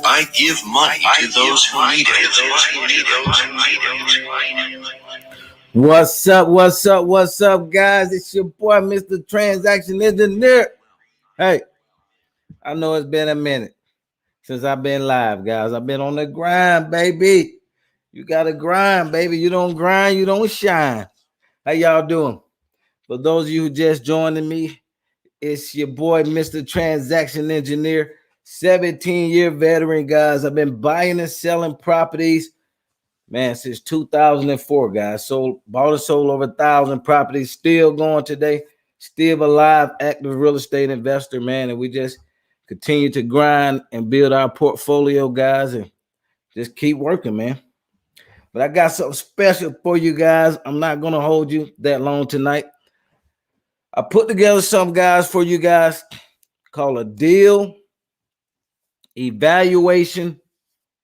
I give money to those who need it. What's up? What's up? What's up, guys? It's your boy, Mr. Transaction Engineer. Hey, I know it's been a minute since I've been live, guys. I've been on the grind, baby. You got to grind, baby. You don't grind, you don't shine. How y'all doing? For those of you who just joining me, it's your boy, Mr. Transaction Engineer, 17-year veteran, guys. I've been buying and selling properties, man, since 2004, guys. Bought and sold over 1,000 properties, still going today, still a live, active real estate investor, man. And we just continue to grind and build our portfolio, guys, and just keep working, man. But I got something special for you guys. I'm not going to hold you that long tonight. I put together some guys for you guys called a deal evaluation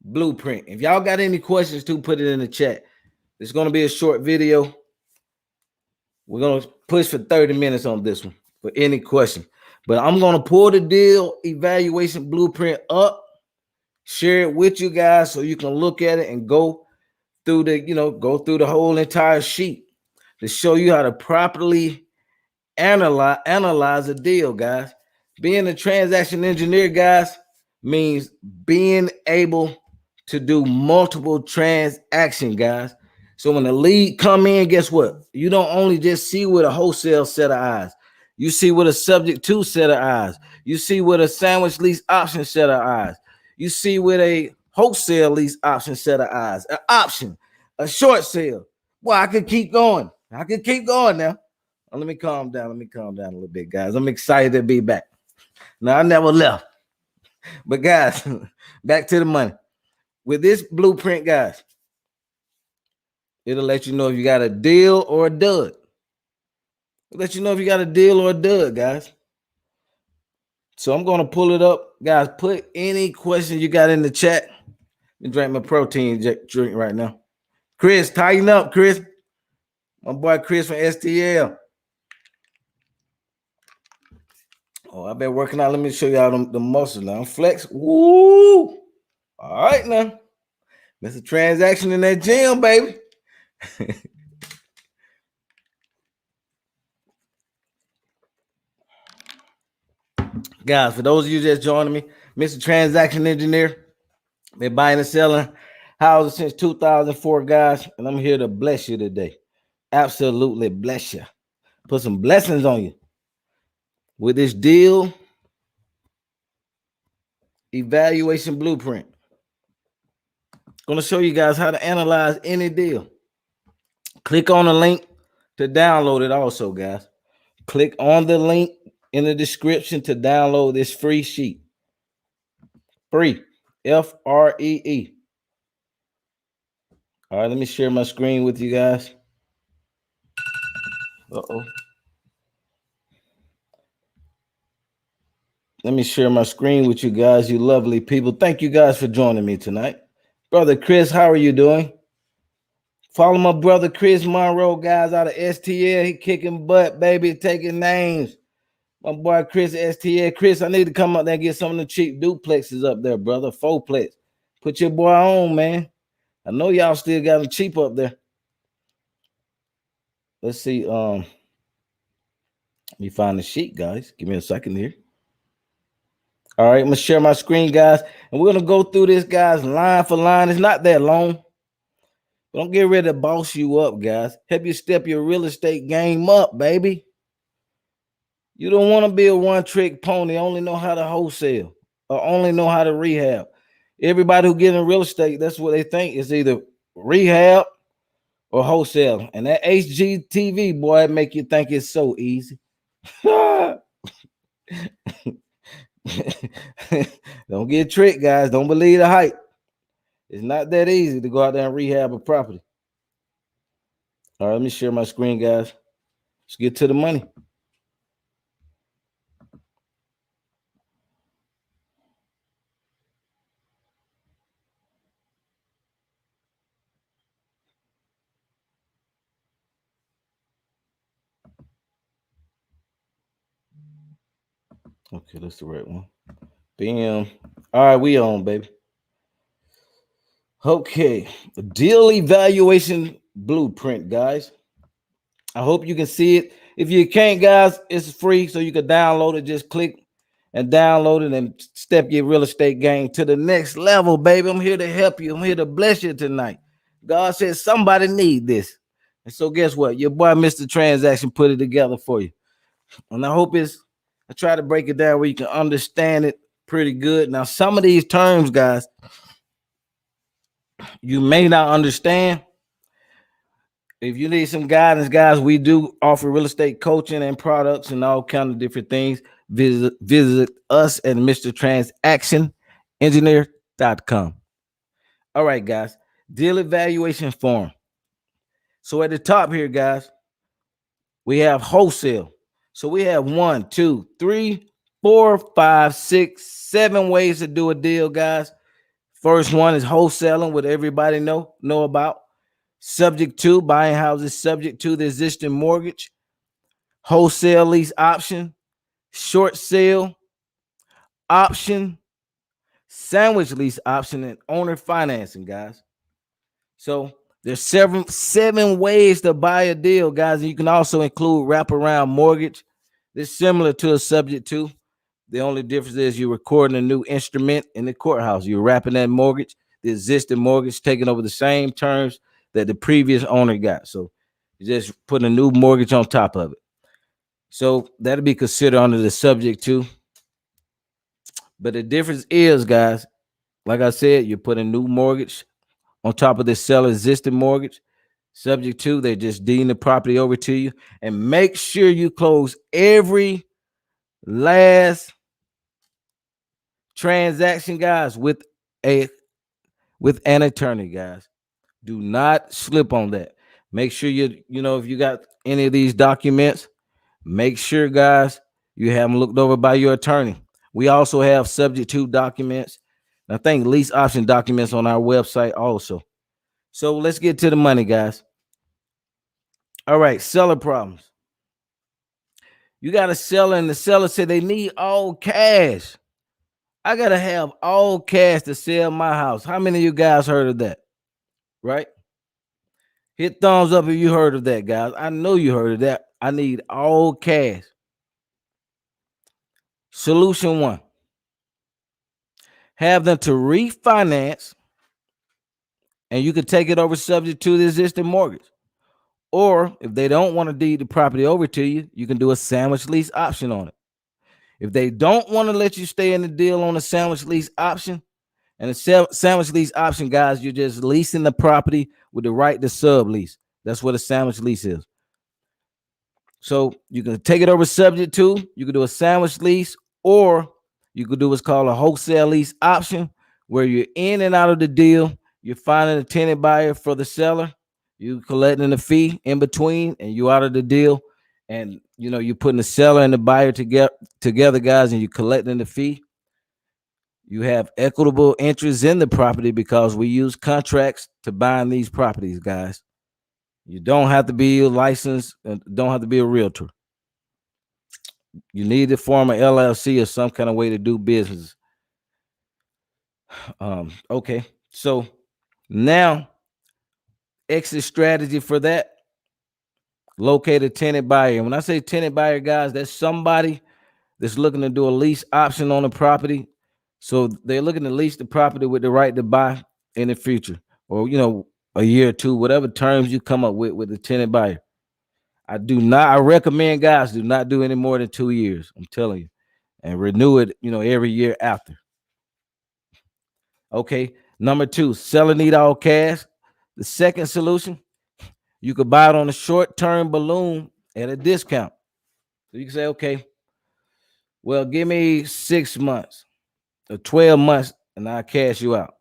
blueprint. If y'all got any questions, too, put it in the chat. It's going to be a short video. We're going to push for 30 minutes on this one for any question. But I'm going to pull the deal evaluation blueprint up, share it with you guys so you can look at it and go through the whole entire sheet to show you how to properly analyze a deal, guys. Being a transaction engineer, guys, means being able to do multiple transactions, guys. So when the lead come in, guess what? You don't only just see with a wholesale set of eyes. You see with a subject to set of eyes. You see with a sandwich lease option set of eyes. You see with a wholesale lease option set of eyes. An option, a short sale. Well, I could keep going. I could keep going now. Let me calm down. Let me calm down a little bit, guys. I'm excited to be back. Now, I never left. But, guys, back to the money. With this blueprint, guys, it'll let you know if you got a deal or a dud. It'll let you know if you got a deal or a dud, guys. So I'm going to pull it up. Guys, put any questions you got in the chat. I'm drinking my protein drink right now. Chris, tighten up, Chris. My boy Chris from STL. Oh, I've been working out. Let me show y'all the muscles now. Flex. Woo! All right now. That's a transaction in that gym, baby. Guys, for those of you just joining me, Mr. Transaction Engineer, been buying and selling houses since 2004, guys, and I'm here to bless you today. Absolutely bless you. Put some blessings on you. With this deal evaluation blueprint, going to show you guys how to analyze any deal. Click on the link to download it also, guys. Click on the link in the description to download this free sheet. Free. Free. All right, let me share my screen with you guys. Uh-oh. Let me share my screen with you guys, you lovely people. Thank you guys for joining me tonight. Brother Chris, how are you doing? Follow my brother Chris Monroe, guys, out of STL. He kicking butt, baby, taking names. My boy Chris STL. Chris, I need to come up there and get some of the cheap duplexes up there, brother. Fourplex. Put your boy on, man. I know y'all still got them cheap up there. Let's see. Let me find the sheet, guys. Give me a second here. All right, I'm gonna share my screen, guys, and we're gonna go through this, guys, line for line. It's not that long. Don't get ready to boss you up, guys. Help you step your real estate game up, baby. You don't want to be a one-trick pony, only know how to wholesale or only know how to rehab. Everybody who get in real estate, that's what they think is either rehab or wholesale. And that HGTV, boy, make you think it's so easy. Don't get tricked, guys. Don't believe the hype. It's not that easy to go out there and rehab a property. All right, let me share my screen, guys. Let's get to the money. Okay, that's the right one. Bam. All right, we on, baby. Okay, deal evaluation blueprint, guys. I hope you can see it. If you can't, guys, it's free, so you can download it. Just click and download it and step your real estate game to the next level, baby. I'm here to help you. I'm here to bless you tonight. God says somebody need this. And so guess what? Your boy Mr. Transaction put it together for you. And I try to break it down where you can understand it pretty good. Now, some of these terms, guys, you may not understand. If you need some guidance, guys, we do offer real estate coaching and products and all kind of different things. Visit us at mrtransactionengineer.com. All right, guys. Deal evaluation form. So at the top here, guys, we have wholesale. So we have 1, 2, 3, 4, 5, 6, 7 ways to do a deal, guys. First one is wholesaling, what everybody know about. Subject to buying houses subject to the existing mortgage, wholesale lease option, short sale option, sandwich lease option, and owner financing, guys. So there's seven ways to buy a deal, guys. And you can also include wraparound mortgage. This is similar to a subject to. The only difference is you're recording a new instrument in the courthouse. You're wrapping that mortgage, the existing mortgage, taking over the same terms that the previous owner got. So you just put a new mortgage on top of it. So that'll be considered under the subject to. But the difference is, guys, like I said, you put a new mortgage on top of the seller's existing mortgage. Subject to, they just deed the property over to you. And make sure you close every last transaction, guys, with an attorney, guys. Do not slip on that. Make sure if you got any of these documents, make sure, guys, you have them looked over by your attorney. We also have subject to documents. I think lease option documents on our website also. So let's get to the money, guys. All right, seller problems. You got a seller, and the seller said they need all cash. I got to have all cash to sell my house. How many of you guys heard of that? Right? Hit thumbs up if you heard of that, guys. I know you heard of that. I need all cash. Solution one, have them to refinance, and you can take it over subject to the existing mortgage. Or if they don't want to deed the property over to you, you can do a sandwich lease option on it. If they don't want to let you stay in the deal on a sandwich lease option, and a sandwich lease option, guys, you're just leasing the property with the right to sublease. That's what a sandwich lease is. So you can take it over subject to, you can do a sandwich lease, or you could do what's called a wholesale lease option, where you're in and out of the deal. You're finding a tenant buyer for the seller. You collecting the fee in between, and you out of the deal. And you're putting the seller and the buyer together, guys, and you're collecting the fee. You have equitable interest in the property because we use contracts to bind these properties, guys. You don't have to be licensed and don't have to be a realtor. You need to form an LLC or some kind of way to do business. Okay. So now, exit strategy for that, locate a tenant buyer. And when I say tenant buyer, guys, that's somebody that's looking to do a lease option on the property. So they're looking to lease the property with the right to buy in the future, or a year or two, whatever terms you come up with the tenant buyer. I recommend, guys, do not do any more than 2 years. I'm telling you, and renew it, every year after. Okay. Number two, seller need all cash. The second solution, you could buy it on a short-term balloon at a discount. So you can say, okay, well, give me 6 months or 12 months and I'll cash you out.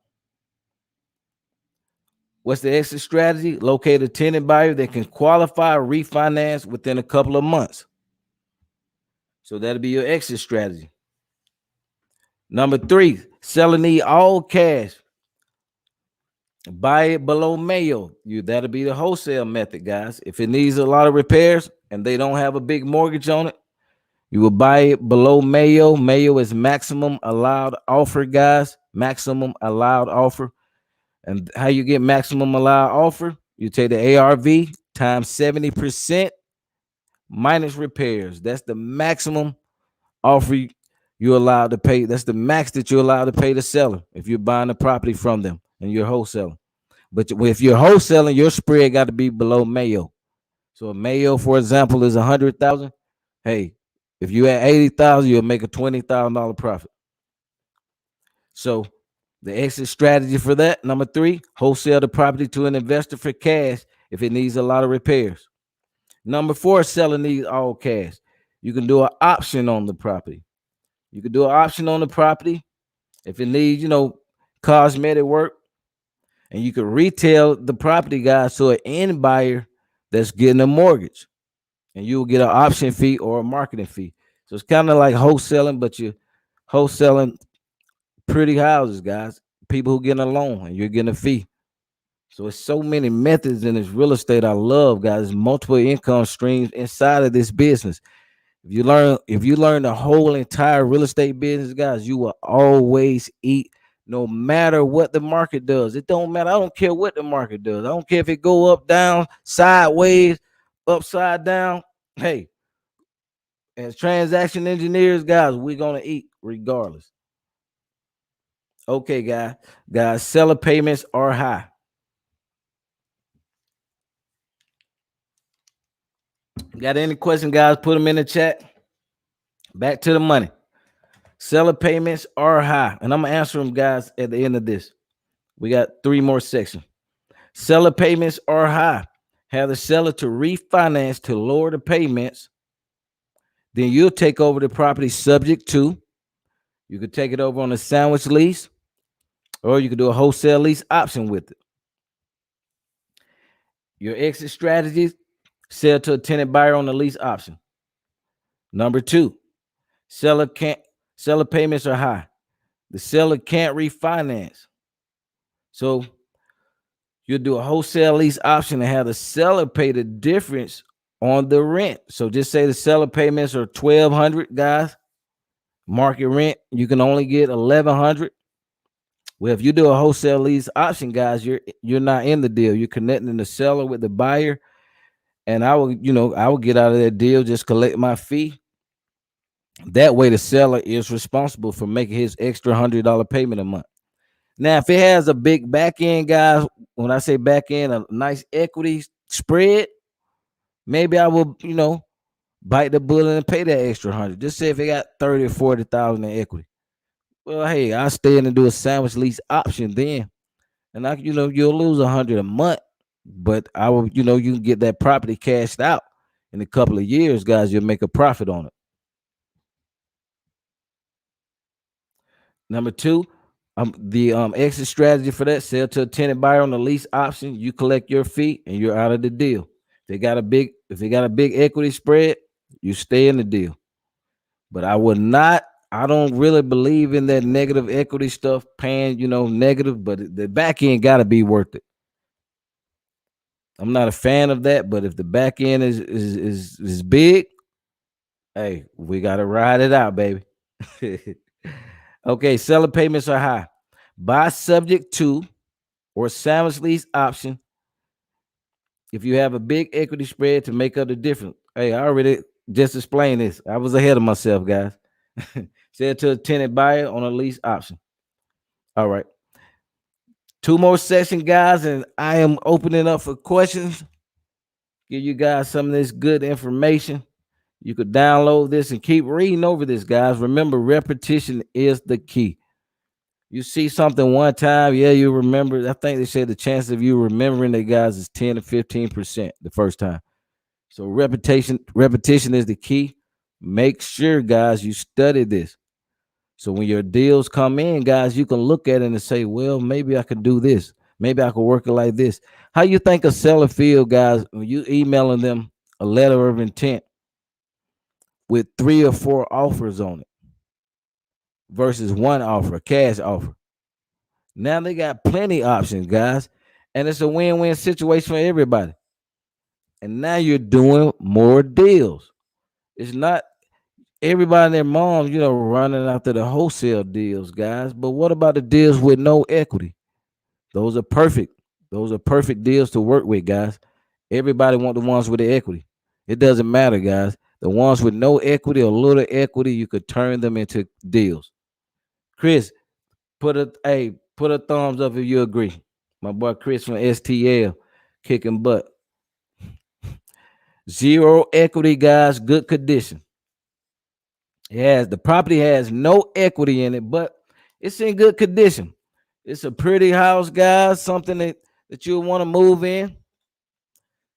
What's the exit strategy? Locate a tenant buyer that can qualify refinance within a couple of months. So that'll be your exit strategy. Number three, seller need all cash. Buy it below Mayo. That'll be the wholesale method, guys. If it needs a lot of repairs and they don't have a big mortgage on it, you will buy it below Mayo. Mayo is maximum allowed offer, guys. Maximum allowed offer. And how you get maximum allowed offer? You take the ARV times 70% minus repairs. That's the maximum offer you're allowed to pay. That's the max that you're allowed to pay the seller if you're buying the property from them and you're wholesaling. But if you're wholesaling, your spread got to be below Mayo. So a Mayo, for example, is 100,000. Hey, if you at 80,000, you'll make a $20,000 profit. So the exit strategy for that, number 3, wholesale the property to an investor for cash if it needs a lot of repairs. Number 4, seller needs all cash. You can do an option on the property. You can do an option on the property if it needs, cosmetic work, and you can retail the property, guys, to an end buyer that's getting a mortgage, and you'll get an option fee or a marketing fee. So it's kind of like wholesaling, but you're wholesaling pretty houses, guys. People who getting a loan and you're getting a fee. So it's so many methods in this real estate. I love, guys. There's multiple income streams inside of this business. If you learn the whole entire real estate business, guys, you will always eat no matter what the market does. It don't matter. I don't care what the market does. I don't care if it go up, down, sideways, upside down. Hey, as transaction engineers, guys, we're gonna eat regardless. Okay, guys, seller payments are high. Got any question, guys? Put them in the chat. Back to the money. Seller payments are high, and I'm gonna answer them, guys, at the end of this. We got 3 more sections. Seller payments are high. Have the seller to refinance to lower the payments. Then you'll take over the property subject to. You could take it over on a sandwich lease, or you could do a wholesale lease option with it. Your exit strategies: sell to a tenant buyer on the lease option. Number 2, seller payments are high. The seller can't refinance. So you'll do a wholesale lease option and have the seller pay the difference on the rent. So just say the seller payments are $1,200, guys. Market rent, you can only get $1,100. Well, if you do a wholesale lease option, guys, you're not in the deal. You're connecting the seller with the buyer, and I will get out of that deal, just collect my fee. That way, the seller is responsible for making his extra $100 payment a month. Now, if it has a big back end, guys, when I say back end, a nice equity spread, maybe I will, bite the bullet and pay that extra 100. Just say if it got 30 or 40,000 in equity. Well, hey, I'll stay in and do a sandwich lease option then. And you'll lose 100 a month, but I will, you can get that property cashed out in a couple of years, guys. You'll make a profit on it. Number 2, the exit strategy for that: sell to a tenant buyer on the lease option. You collect your fee and you're out of the deal. If they got a big equity spread, you stay in the deal. But I don't really believe in that negative equity stuff, paying, negative, but the back end got to be worth it. I'm not a fan of that, but if the back end is big, hey, we got to ride it out, baby. Okay, seller payments are high. Buy subject to or sandwich lease option if you have a big equity spread to make up the difference. Hey, I already just explained this. I was ahead of myself, guys. Sell to a tenant buyer on a lease option. All right. 2 more sessions, guys, and I am opening up for questions. Give you guys some of this good information. You could download this and keep reading over this, guys. Remember, repetition is the key. You see something one time, yeah, you remember. I think they said the chance of you remembering it, guys, is 10 to 15% the first time. So repetition is the key. Make sure, guys, you study this. So when your deals come in, guys, you can look at it and say, well, maybe I could do this. Maybe I could work it like this. How you think a seller feel, guys, when you emailing them a letter of intent with 3 or 4 offers on it versus 1 offer, a cash offer? Now they got plenty options, guys, and it's a win-win situation for everybody. And now you're doing more deals. It's not everybody and their mom, running after the wholesale deals, guys. But what about the deals with no equity? Those are perfect. Those are perfect deals to work with, guys. Everybody want the ones with the equity. It doesn't matter, guys. The ones with no equity or little equity, you could turn them into deals. Chris, put a thumbs up if you agree. My boy Chris from STL, kicking butt. Zero equity, guys. Good condition. The property has no equity in it, but it's in good condition. It's a pretty house, guys. Something that you want to move in.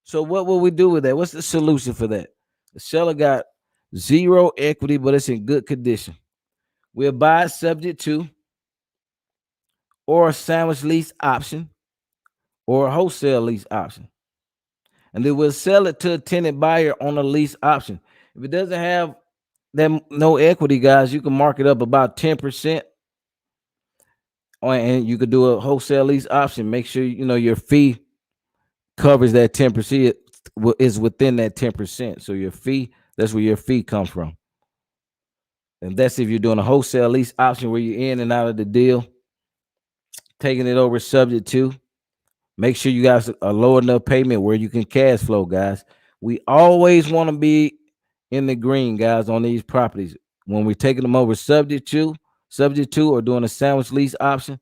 So what will we do with that? What's the solution for that? The seller got zero equity, but it's in good condition. We'll buy it subject to or a sandwich lease option or a wholesale lease option. And then we'll sell it to a tenant buyer on a lease option. If it doesn't have that no equity, guys, you can mark it up about 10%. And you could do a wholesale lease option. Make sure you know your fee covers that 10%, is within that 10%. So your fee, that's where your fee comes from. And that's if you're doing a wholesale lease option where you're in and out of the deal, taking it over subject to. Make sure you guys a low enough payment where you can cash flow, guys. We always want to be in the green, guys, on these properties. When we're taking them over subject to, or doing a sandwich lease option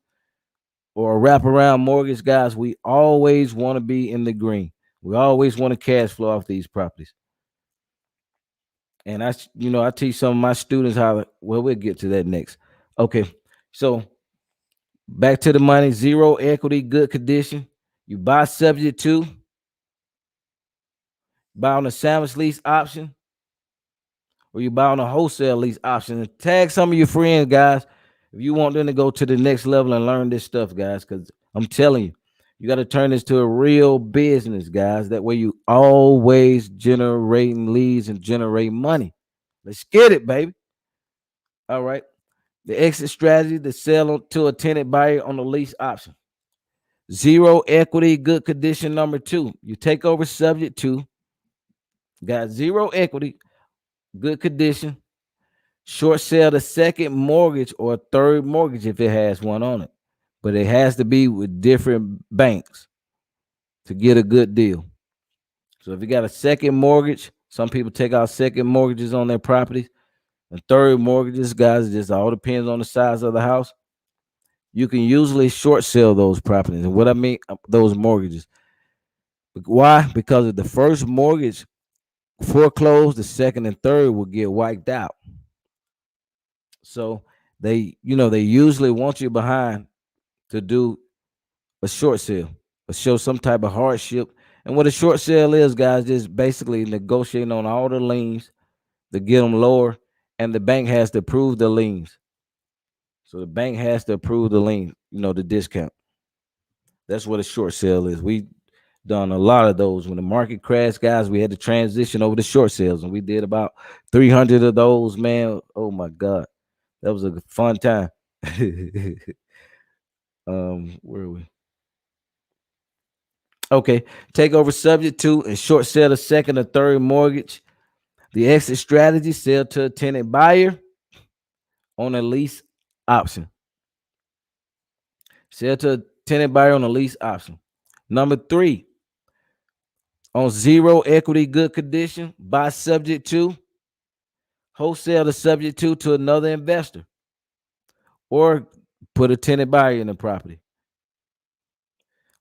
or a wraparound mortgage, guys, we always want to be in the green. We always want to cash flow off these properties. And I teach some of my students how to, well, we'll get to that next. Okay. So back to the money, zero equity, good condition. You buy subject to, buy on a sandwich lease option, or you buy on a wholesale lease option. And tag some of your friends, guys, if you want them to go to the next level and learn this stuff, guys, because I'm telling you, you got to turn this to a real business, guys. That way you always generating leads and generate money. Let's get it, baby. All right. The exit strategy, to sell to a tenant buyer on the lease option. Zero equity, good condition number 2. You take over subject to, got zero equity, good condition. Short sale the second mortgage or third mortgage if it has one on it. But it has to be with different banks to get a good deal. So if you got a second mortgage, some people take out second mortgages on their properties. And third mortgages, guys, it just all depends on the size of the house. You can usually short sell those properties. And what I mean, those mortgages. Why? Because if the first mortgage foreclosed, the second and third will get wiped out. So they usually want you behind to do a short sale or show some type of hardship. And what a short sale is, guys, just basically negotiating on all the liens to get them lower, and the bank has to approve the liens. So the bank has to approve the lien, the discount. That's what a short sale is. We done a lot of those. When the market crashed, guys, we had to transition over to short sales, and we did about 300 of those, man. Oh my God. That was a fun time. Where are we? Okay. Take over subject to and short sell a second or third mortgage. The exit strategy, sell to a tenant buyer on a lease option. Sell to a tenant buyer on a lease option. Number 3, on zero equity, good condition, buy subject to, wholesale the subject to another investor, or put a tenant buyer in the property.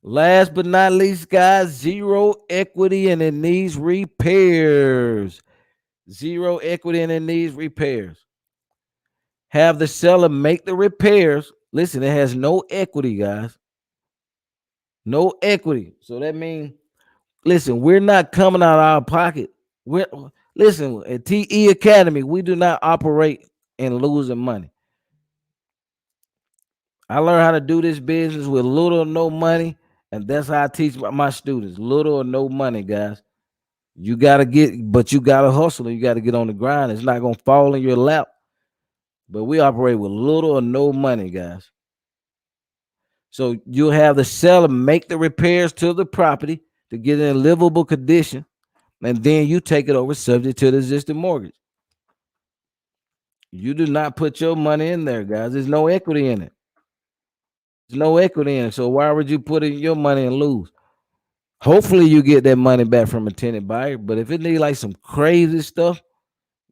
Last but not least, guys, zero equity and it needs repairs. Zero equity and it needs repairs. Have the seller make the repairs. Listen, it has no equity, guys. No equity. So that means, listen, we're not coming out of our pocket. Listen, at TE Academy, we do not operate in losing money. I learned how to do this business with little or no money, and that's how I teach my students. Little or no money, guys. You gotta hustle and you gotta get on the grind. It's not gonna fall in your lap. But we operate with little or no money, guys. So you'll have the seller make the repairs to the property to get in a livable condition, and then you take it over subject to the existing mortgage. You do not put your money in there, guys. There's no equity in it. no equity in it. So why would you put in your money and lose? Hopefully you get that money back from a tenant buyer. But if it need like some crazy stuff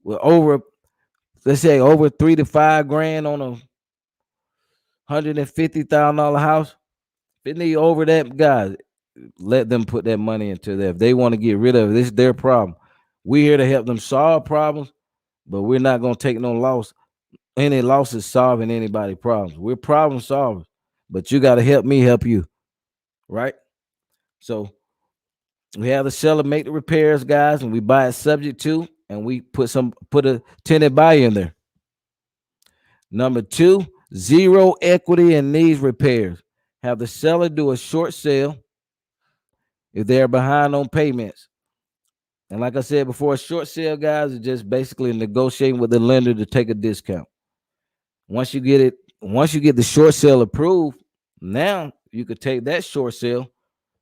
with over, let's say over 3 to 5 grand on a $150,000 house, if it need over that, guys, let them put that money into that. If they want to get rid of it, this is their problem. We're here to help them solve problems, but we're not gonna take no loss. Any losses solving anybody problems. We're problem solvers, but you got to help me help you, right? So we have the seller make the repairs, guys, and we buy it subject to, and we put a tenant buyer in there. Number two, zero equity in these repairs. Have the seller do a short sale if they're behind on payments. And like I said before, a short sale, guys, is just basically negotiating with the lender to take a discount. Once you get the short sale approved, now you could take that short sale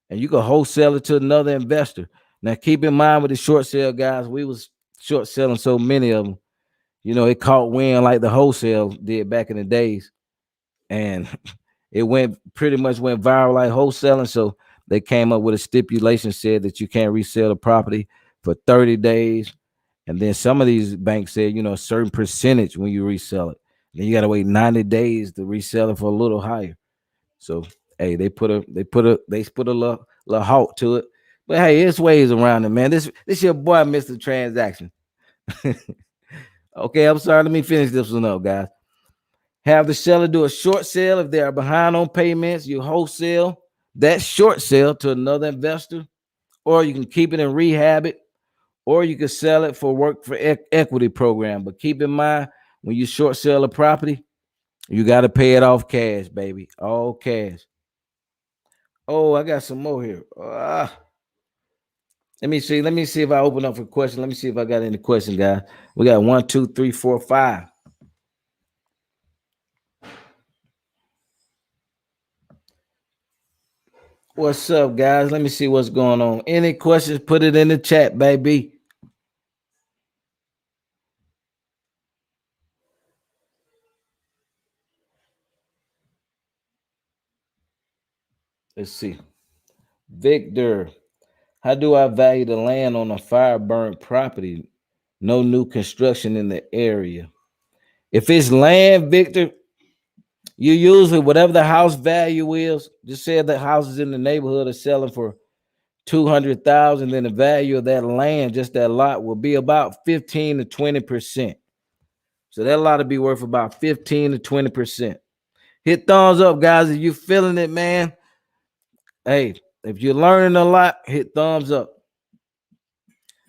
and you could wholesale it to another investor. Now, keep in mind with the short sale, guys, we was short selling so many of them. It caught wind like the wholesale did back in the days, and it pretty much went viral like wholesaling. So they came up with a stipulation said that you can't resell the property for 30 days. And then some of these banks said, a certain percentage when you resell it. Then you got to wait 90 days to resell it for a little higher. So hey, they put a little halt to it. But hey, there's ways around it, man. This your boy, Mr. Transaction. Okay, I'm sorry. Let me finish this one up, guys. Have the seller do a short sale if they are behind on payments. You wholesale that short sale to another investor, or you can keep it and rehab it, or you can sell it for work for equity program. But keep in mind, when you short sell a property, you got to pay it off cash, baby. All cash. Oh, I got some more here. Let me see. Let me see if I open up for questions. Let me see if I got any questions, guys. We got 1, 2, 3, 4, 5. What's up, guys? Let me see what's going on. Any questions? Put it in the chat, baby. Let's see. Victor, how do I value the land on a fire burnt property? No new construction in the area. If it's land, Victor, you usually whatever the house value is, just say the houses in the neighborhood are selling for 200,000, then the value of that land, just that lot, will be about 15 to 20%. So that lot will be worth about 15 to 20%. Hit thumbs up, guys, if you're feeling it, man. Hey, if you're learning a lot, hit thumbs up.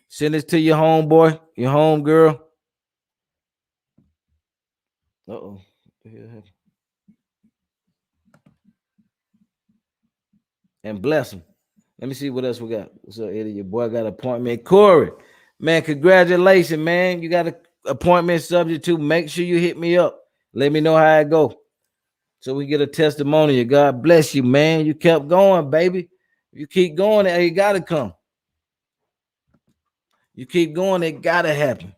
Send this to your homeboy, your home girl. Uh-oh. And bless them. Let me see what else we got. What's up, Eddie? Your boy got an appointment. Corey, man, congratulations, man. You got an appointment subject to. Make sure you hit me up. Let me know how it go, so we get a testimonial. God bless you, man. You kept going, baby. You keep going, it gotta come. You keep going, it gotta happen.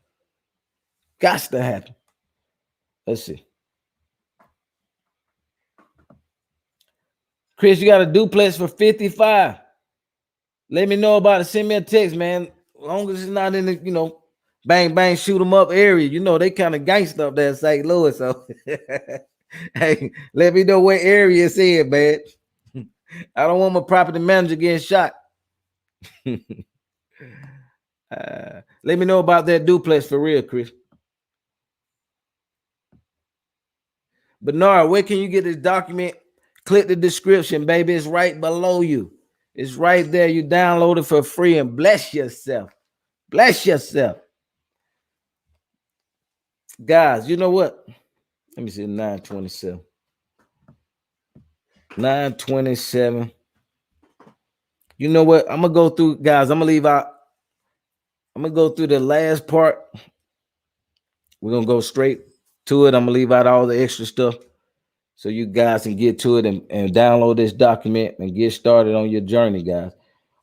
Got to happen. Let's see. Chris, you got a duplex for 55. Let me know about it. Send me a text, man. As long as it's not in the, bang, bang, shoot them up area. They kind of gangster up there in St. Louis. So, hey, let me know what area it's in, man. I don't want my property manager getting shot. Let me know about that duplex for real, Chris. Bernard, where can you get this document? Click the description, baby. It's right below you. It's right there. You download it for free and bless yourself. Bless yourself. Guys, you know what? Let me see, 927. 927. You know what? I'm going to go through, guys. I'm going to go through the last part. We're going to go straight to it. I'm going to leave out all the extra stuff so you guys can get to it and download this document and get started on your journey, guys,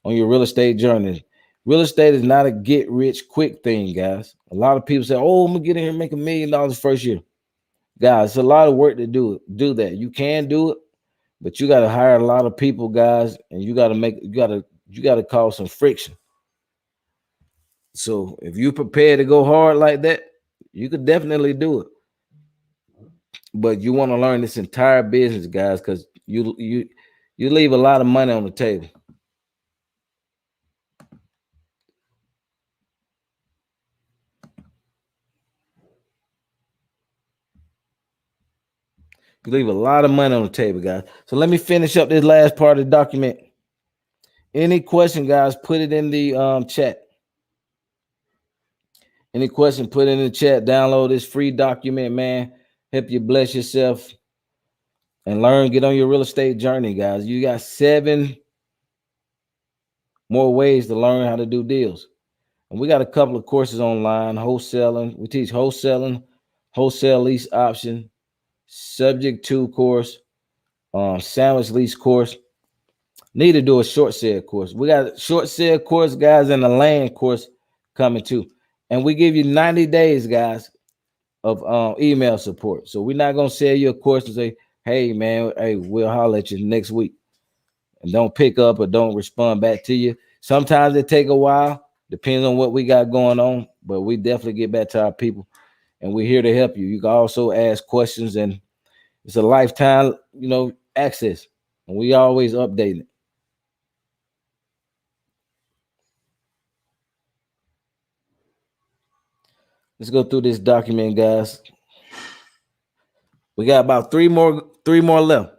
on your real estate journey. Real estate is not a get rich quick thing, guys. A lot of people say, oh, I'm going to get in here and make $1 million first year. Guys, it's a lot of work to do that. You can do it, But you got to hire a lot of people, guys, and you got to cause some friction. So if you prepare to go hard like that, you could definitely do it. But you want to learn this entire business, guys, because you leave a lot of money on the table. You leave a lot of money on the table, guys. So let me finish up this last part of the document. Any question, guys, put it in the chat. Any question, put it in the chat. Download this free document, man. Help you bless yourself and learn. Get on your real estate journey, guys. You got 7 more ways to learn how to do deals. And we got a couple of courses online, wholesaling. We teach wholesaling, wholesale lease option, subject to course, sandwich lease course. Need to do a short sale course. We got a short sale course, guys, and a land course coming too. And we give you 90 days, guys, of email support. So we're not gonna sell you a course and say, hey man, hey, we'll holler at you next week. And don't pick up or don't respond back to you. Sometimes it take a while, depends on what we got going on, but we definitely get back to our people and we're here to help you. You can also ask questions and it's a lifetime, access. And we always update it. Let's go through this document, guys. We got about three more left.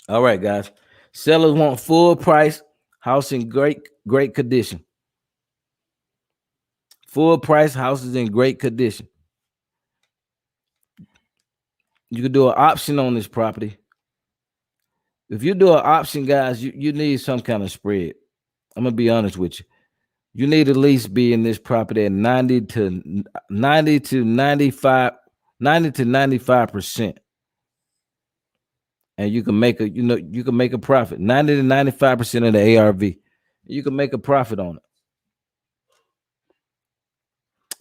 All right, guys. Sellers want full price, house in great condition. Full price houses in great condition. You can do an option on this property. If you do an option, guys, you need some kind of spread. I'm gonna be honest with you. You need at least be in this property at 90 to 95, 90 to 95%. And you can make a profit. 90 to 95% of the ARV. You can make a profit on it.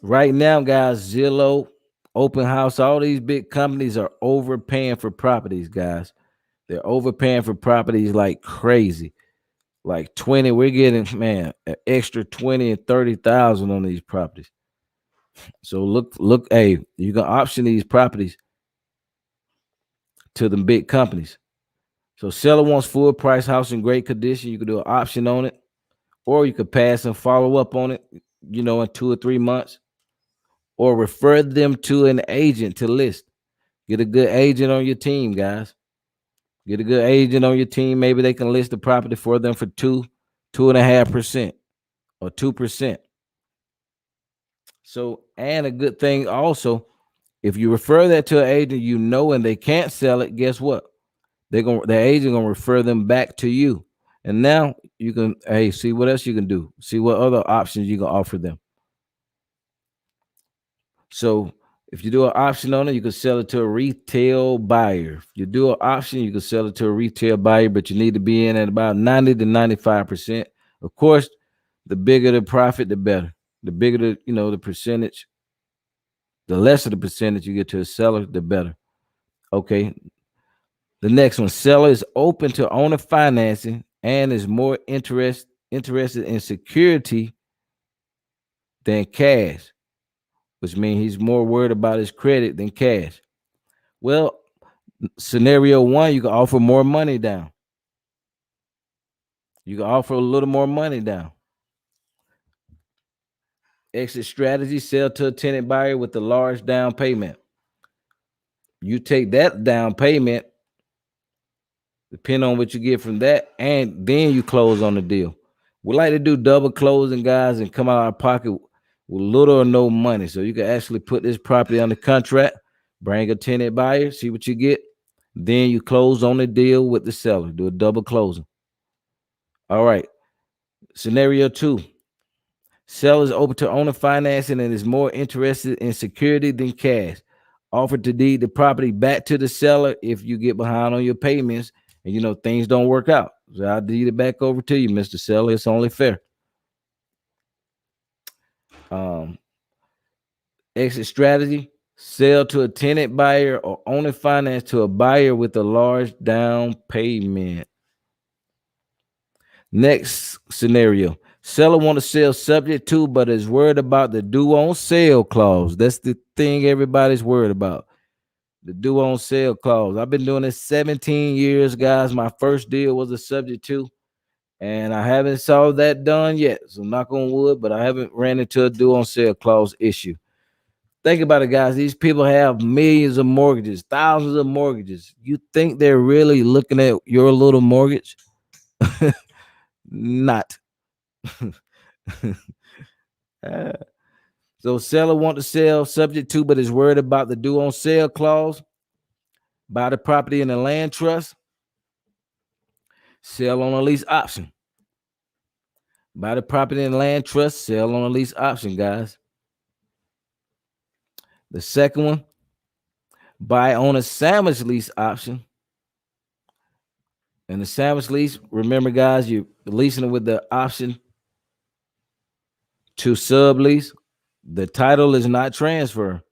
Right now, guys, Zillow, Open House, all these big companies are overpaying for properties, guys. They're overpaying for properties like crazy. Like 20, we're getting, man, an extra 20 and 30,000 on these properties. So look, hey, you can option these properties to the big companies. So seller wants full price house in great condition. You can do an option on it, or you could pass and follow up on it, in 2 or 3 months, or refer them to an agent to list. Get a good agent on your team, guys. Get a good agent on your team. Maybe they can list the property for them for 2.5%, or 2%. So, and a good thing also, if you refer that to an agent, and they can't sell it, guess what? The agent gonna refer them back to you. And now you can, hey, see what else you can do. See what other options you can offer them. So if you do an option on it, you can sell it to a retail buyer. If you do an option, you can sell it to a retail buyer, but you need to be in at about 90 to 95%. Of course, the bigger the profit, the better. The bigger the percentage, the lesser the percentage you get to a seller, the better. Okay. The next one, seller is open to owner financing and is more interested in security than cash, which means he's more worried about his credit than cash. Well, scenario one, you can offer more money down. You can offer a little more money down. Exit strategy, sell to a tenant buyer with a large down payment. You take that down payment, depending on what you get from that, and then you close on the deal. We like to do double closing, guys, and come out of our pocket with little or no money. So you can actually put this property under contract, bring a tenant buyer, see what you get. Then you close on the deal with the seller. Do a double closing. All right. Scenario two. Seller is open to owner financing and is more interested in security than cash. Offer to deed the property back to the seller if you get behind on your payments and things don't work out. So I'll deed it back over to you, Mr. Seller. It's only fair. Um, Exit strategy: sell to a tenant buyer or only finance to a buyer with a large down payment. Next scenario: seller want to sell subject to, but is worried about the due on sale clause. That's the thing everybody's worried about. The due on sale clause. I've been doing this 17 years, guys. My first deal was a subject to, and I haven't saw that done yet. So knock on wood, but I haven't ran into a due on sale clause issue. Think about it, guys. These people have millions of mortgages, thousands of mortgages. You think they're really looking at your little mortgage? Not. Uh, so seller want to sell subject to, but is worried about the due on sale clause. Buy the property in a land trust. Sell on a lease option. Buy the property in a land trust. Sell on a lease option, guys. The second one, buy on a sandwich lease option. And the sandwich lease, remember, guys, you're leasing it with the option to sublease. The title is not transfer.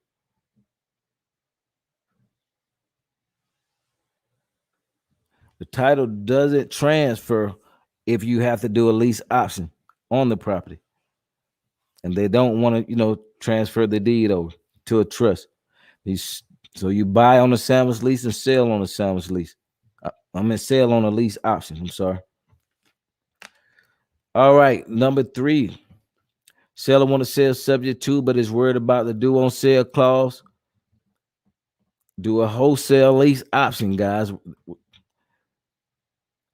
The title doesn't transfer if you have to do a lease option on the property. And they don't want to, transfer the deed over to a trust. So you buy on a sandwich lease and sell on a sandwich lease. Sell on a lease option. I'm sorry. All right, number 3. Seller want to sell subject to, but is worried about the due on sale clause. Do a wholesale lease option, guys.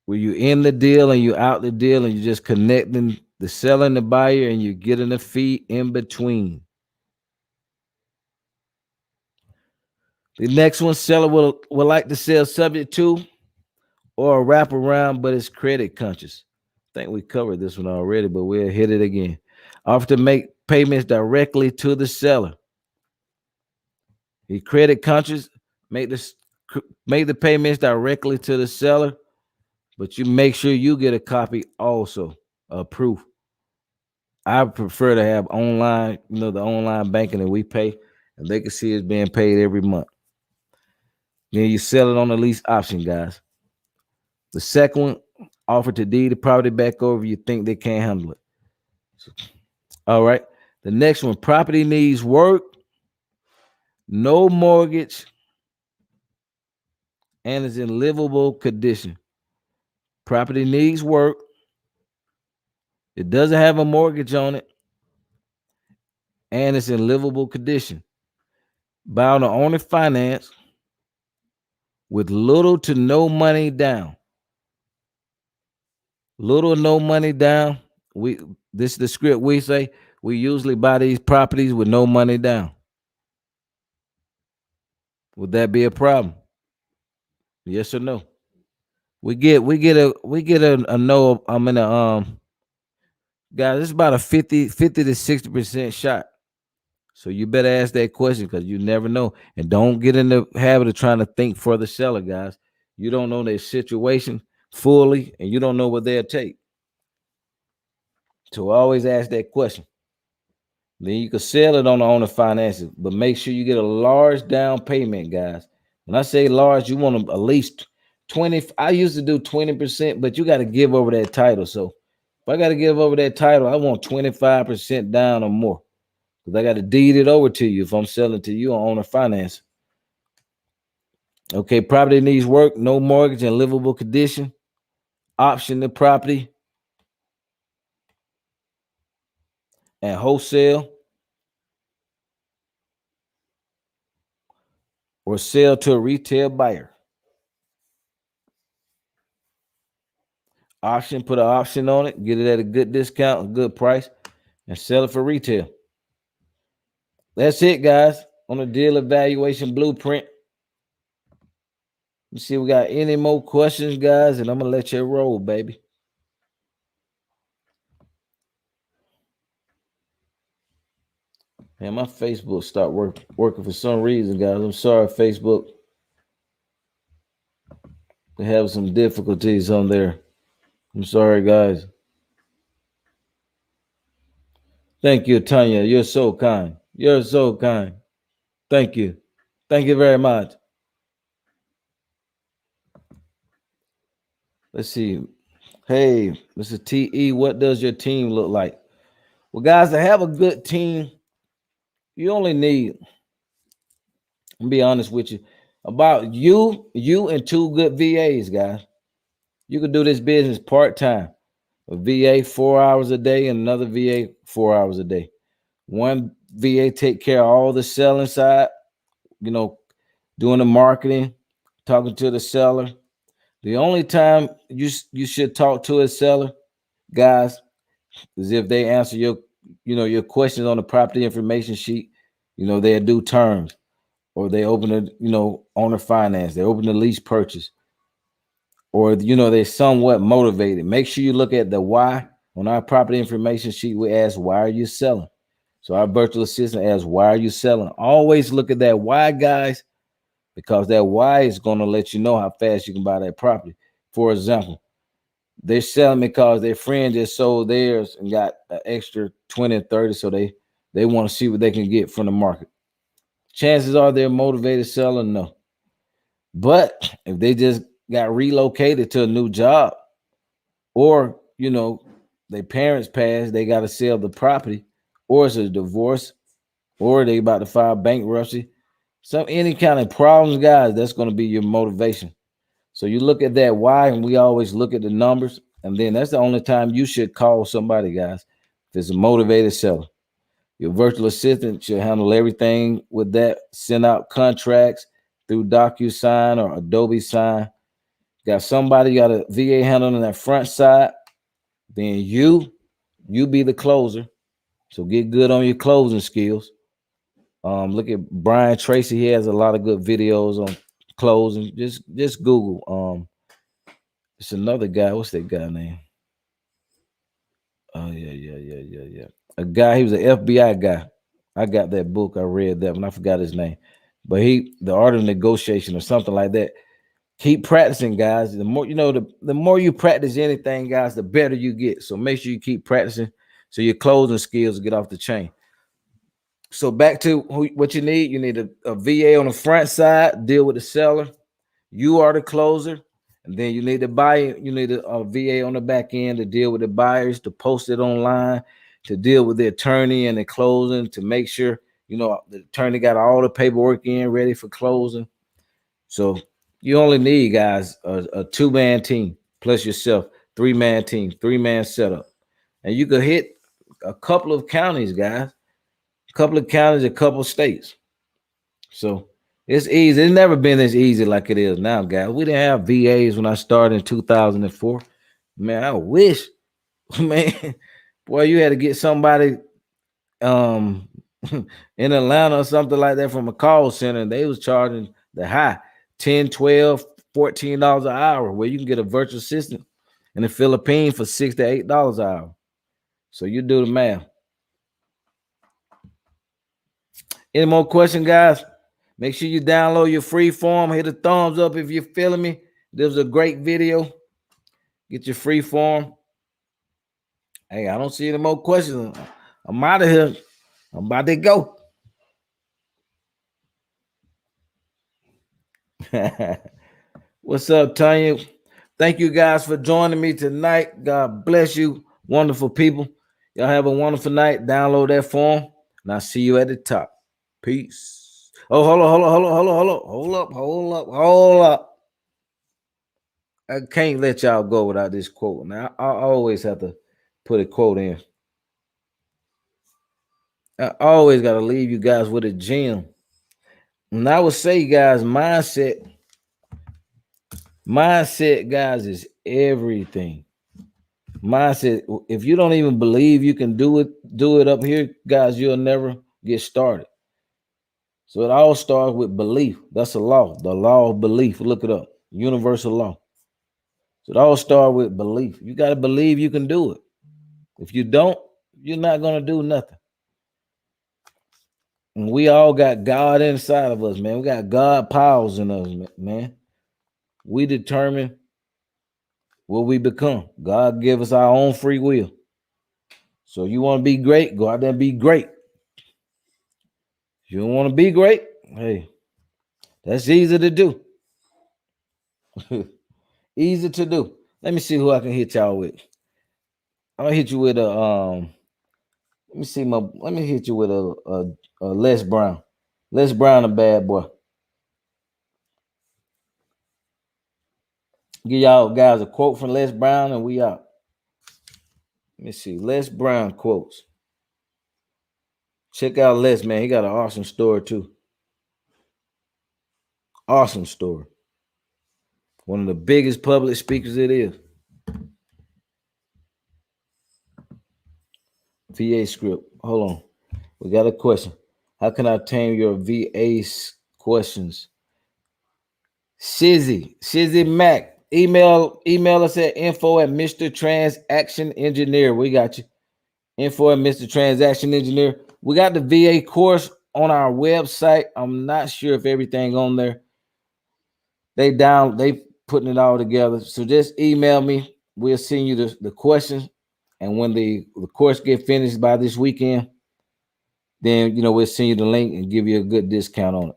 Where you in the deal and you out the deal and you're just connecting the seller and the buyer and you're getting a fee in between. The next one, seller will like to sell subject to or a wraparound, but is credit conscious. I think we covered this one already, but we'll hit it again. Offer to make payments directly to the seller. He credit conscious, make the payments directly to the seller, but you make sure you get a copy also, a proof. I prefer to have online, the online banking that we pay, and they can see it's being paid every month. Then you sell it on the lease option, guys. The second one, offer to deed the property back over. You think they can't handle it. All right. The next one, property needs work, no mortgage, and is in livable condition. Property needs work. It doesn't have a mortgage on it, and it's in livable condition. Buy on the owner finance with little to no money down. Little or no money down. This is the script we say. We usually buy these properties with no money down. Would that be a problem? Yes or no? We get a no. I'm in a guys. It's about a 50 to 60% shot. So you better ask that question because you never know. And don't get in the habit of trying to think for the seller, guys. You don't know their situation fully, and you don't know what they'll take. So always ask that question. Then you can sell it on the owner finances, but make sure you get a large down payment, guys. When I say large, you want to at least 20. I used to do 20%, but you got to give over that title. So if I got to give over that title, I want 25% down or more. Because I got to deed it over to you if I'm selling to you on owner finance. Okay, property needs work, no mortgage, and livable condition. Option the property and wholesale or sell to a retail buyer. Option, put an option on it, get it at a good discount, a good price, and sell it for retail. That's it, guys, on the deal evaluation blueprint. Let's see if we got any more questions, guys, and I'm going to let you roll, baby. Man, my Facebook stopped working for some reason, guys. I'm sorry, Facebook. They have some difficulties on there. I'm sorry, guys. Thank you, Tanya. You're so kind. You're so kind. Thank you. Thank you very much. Let's see. Hey, Mr. TE, what does your team look like? Well, guys, to have a good team, you only need, I'm be honest with you, about you and two good VAs, guys. You could do this business part-time. A VA 4 hours a day and another VA 4 hours a day. One VA take care of all the selling side, you know, doing the marketing, talking to the seller. The only time you should talk to a seller, guys, is if they answer your questions on the property information sheet. They do terms, or they open owner finance, they open the lease purchase, or they're somewhat motivated. Make sure you look at the why. On our property information sheet, we ask, why are you selling? So our virtual assistant asks, why are you selling? Always look at that why, guys, because that why is going to let you know how fast you can buy that property. For example, they're selling because their friend just sold theirs and got an extra 20 or 30, so they want to see what they can get from the market. Chances are they're a motivated seller, no. But if they just got relocated to a new job, or their parents passed, they got to sell the property, or it's a divorce, or they about to file bankruptcy, any kind of problems, guys, that's going to be your motivation. So you look at that why, and we always look at the numbers, and then that's the only time you should call somebody, guys, if it's a motivated seller. Your virtual assistant should handle everything with that, send out contracts through DocuSign or Adobe Sign. Got somebody, got a VA handling that front side, then you be the closer. So get good on your closing skills. Look at Brian Tracy. He has a lot of good videos on closing. Just Google. It's another guy. What's that guy name? Oh yeah. A guy. He was an FBI guy. I got that book. I read that one. I forgot his name, but the art of negotiation or something like that. Keep practicing, guys. The more the more you practice anything, guys, the better you get. So make sure you keep practicing, so your closing skills get off the chain. So back to what you need. You need a VA on the front side, deal with the seller. You are the closer. And then you need to buy. You need a VA on the back end to deal with the buyers, to post it online, to deal with the attorney and the closing, to make sure the attorney got all the paperwork in ready for closing. So you only need, guys, a two-man team plus yourself, three-man team, three-man setup, and you could hit a couple of counties, guys, a couple of counties, a couple of states. So it's easy. It's never been as easy like it is now, guys. We didn't have VAs when I started in 2004. Man, I wish, man, boy, you had to get somebody um in Atlanta or something like that from a call center, and they was charging the high 10, 12, $14 an hour, where you can get a virtual assistant in the Philippines for $6 to $8 an hour. So you do the math. Any more questions, guys? Make sure you download your free form. Hit a thumbs up if you're feeling me. This was a great video. Get your free form. Hey, I don't see any more questions. I'm out of here. I'm about to go. What's up, Tanya? Thank you guys for joining me tonight. God bless you, wonderful people. Y'all have a wonderful night. Download that form, and I'll see you at the top. Peace. Oh, hold up. I can't let y'all go without this quote. Now, I always have to put a quote in. I always got to leave you guys with a gem. And I would say, guys, mindset, guys, is everything. Mindset. If you don't even believe you can do it up here, guys, you'll never get started. So it all starts with belief. That's a law, the law of belief. Look it up, universal law. So it all starts with belief. You got to believe you can do it. If you don't, you're not going to do nothing. And we all got God inside of us, man. We got God powers in us, man. We determine what we become. God give us our own free will. So you want to be great, go out there and be great. You don't want to be great, hey, that's easy to do. Easy to do. Let me see who I can hit y'all with. I'm gonna hit you with a let me hit you with a Les Brown. Les Brown, a bad boy. Give y'all guys a quote from Les Brown and we out. Let me see. Les Brown quotes. Check out Les, man. He got an awesome story too. Awesome story. One of the biggest public speakers it is. VA script. Hold on. We got a question. How can I obtain your VA questions? Shizzy Mac. Email us at info at Mr. Transaction Engineer. We got you. Info at Mr. Transaction Engineer. We got the VA course on our website. I'm not sure if everything on there. They putting it all together. So just email me. We'll send you the questions. And when the course get finished by this weekend, then we'll send you the link and give you a good discount on it.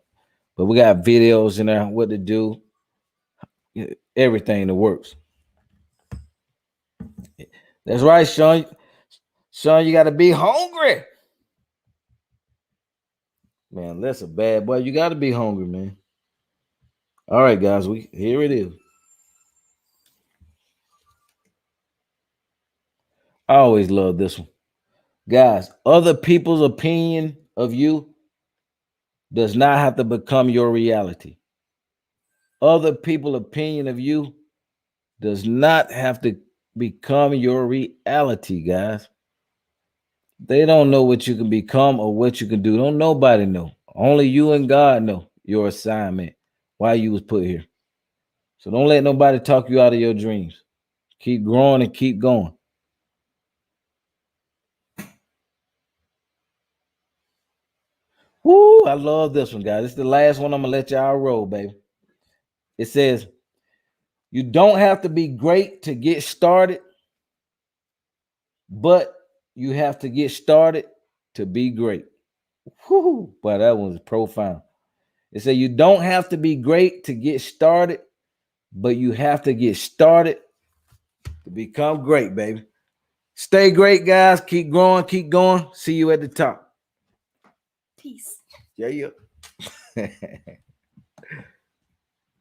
But we got videos in there, what to do, everything that works. That's right, Sean. Sean, you got to be hungry. Man, that's a bad boy. You got to be hungry, man. All right, guys, here it is. I always love this one. Guys, other people's opinion of you does not have to become your reality. Other people's opinion of you does not have to become your reality, guys. They don't know what you can become or what you can do. Don't nobody know. Only you and God know your assignment, why you was put here. So don't let nobody talk you out of your dreams. Keep growing and keep going. Woo, I love this one, guys. It's the last one. I'm going to let y'all roll, baby. It says, you don't have to be great to get started, but you have to get started to be great. Woo, boy, that one's profound. It says, you don't have to be great to get started, but you have to get started to become great, baby. Stay great, guys. Keep growing, keep going. See you at the top. Peace. Yeah.